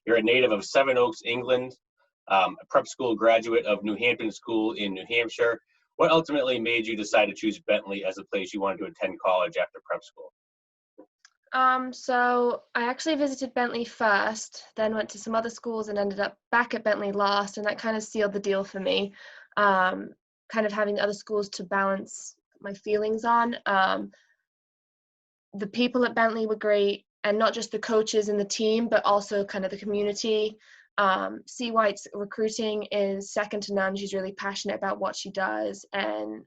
You're a native of Seven Oaks, England, a prep school graduate of New Hampton School in New Hampshire. What ultimately made you decide to choose Bentley as a place you wanted to attend college after prep school? So I actually visited Bentley first, then went to some other schools and ended up back at Bentley last, and that kind of sealed the deal for me. Kind of having other schools to balance my feelings on. The people at Bentley were great, and not just the coaches and the team, but also kind of the community. C. White's recruiting is second to none. She's really passionate about what she does, and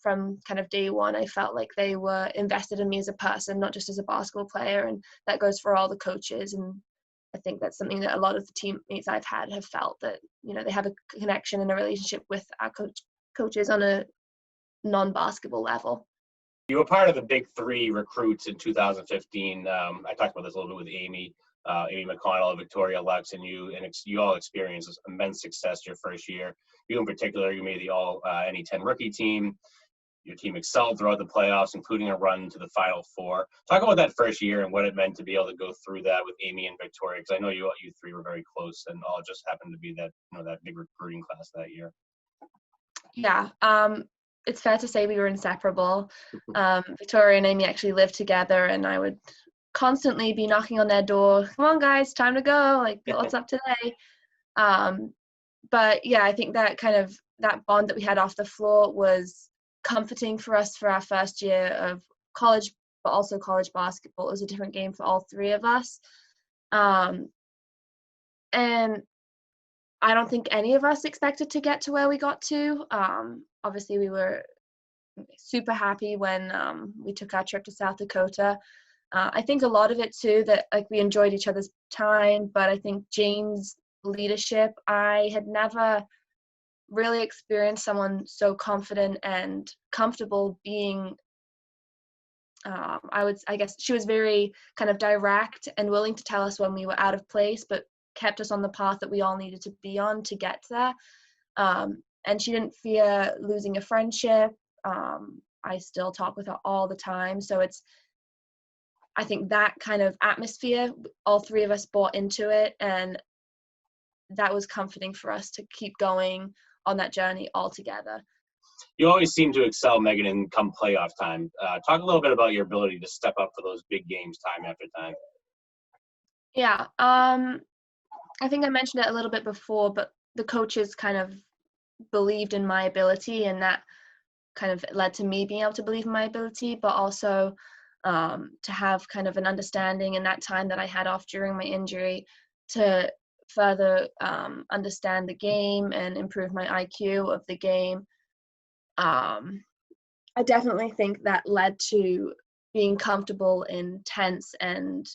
from kind of day one, I felt like they were invested in me as a person, not just as a basketball player, and that goes for all the coaches. And I think that's something that a lot of the teammates I've had have felt, that they have a connection and a relationship with our coaches on a non-basketball level. You were part of the big three recruits in 2015. I talked about this a little bit with Amy McConnell, Victoria Lux, and you, and you all experienced immense success your first year. You in particular, you made the all NE10 rookie team. Your team excelled throughout the playoffs, including a run to the Final Four. Talk about that first year and what it meant to be able to go through that with Amy and Victoria, because I know you three were very close, and all just happened to be that that big recruiting class that year. Yeah. It's fair to say we were inseparable. Victoria and Amy actually lived together, and I would constantly be knocking on their door. Come on, guys, time to go. Like, what's up today? But yeah, I think that that bond that we had off the floor was comforting for us for our first year of college, but also college basketball. It was a different game for all three of us. And I don't think any of us expected to get to where we got to. Obviously, we were super happy when we took our trip to South Dakota. I think a lot of it too, that like we enjoyed each other's time, but I think Jane's leadership, I had never really experienced someone so confident and comfortable being, I guess she was very kind of direct and willing to tell us when we were out of place, but kept us on the path that we all needed to be on to get there. And she didn't fear losing a friendship. I still talk with her all the time. So I think that kind of atmosphere, all three of us bought into it, and that was comforting for us to keep going on that journey all together. You always seem to excel, Megan, in come playoff time. Talk a little bit about your ability to step up for those big games time after time. Yeah. I think I mentioned it a little bit before, but the coaches kind of believed in my ability, and that kind of led to me being able to believe in my ability, but also to have kind of an understanding in that time that I had off during my injury to further understand the game and improve my IQ of the game. I definitely think that led to being comfortable in tense and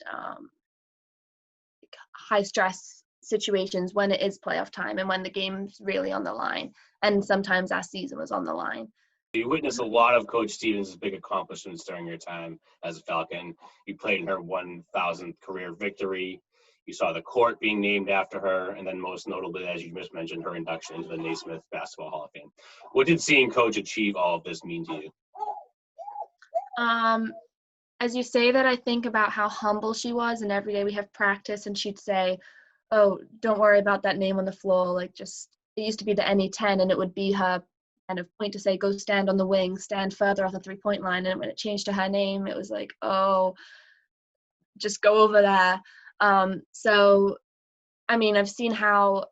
high stress situations when it is playoff time and when the game's really on the line, and sometimes our season was on the line. You witnessed a lot of Coach Stevens' big accomplishments during your time as a Falcon. You played in her 1,000th career victory. You saw the court being named after her, and then most notably, as you just mentioned, her induction into the Naismith Basketball Hall of Fame. What did seeing Coach achieve all of this mean to you? As you say that, I think about how humble she was, and every day we have practice and she'd say, oh, don't worry about that name on the floor. Like, just, it used to be the NE10, and it would be her kind of point to say, go stand on the wing, stand further off the 3-point line. And when it changed to her name, it was like, oh, just go over there. So, I mean, I've seen how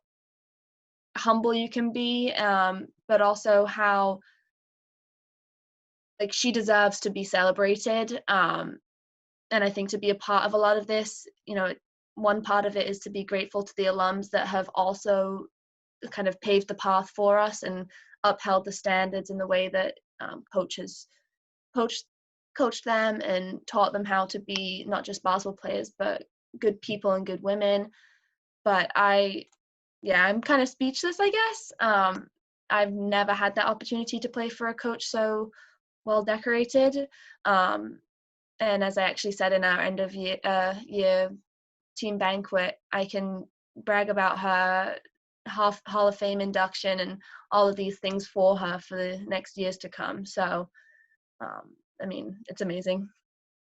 humble you can be, but also how, like, she deserves to be celebrated. And I think to be a part of a lot of this, one part of it is to be grateful to the alums that have also kind of paved the path for us and upheld the standards in the way that coaches coached them and taught them how to be not just basketball players, but good people and good women. But I'm kind of speechless, I guess. I've never had that opportunity to play for a coach so well decorated. And as I actually said in our end of year team banquet, I can brag about her Hall of Fame induction and all of these things for her for the next years to come. So, I mean, it's amazing.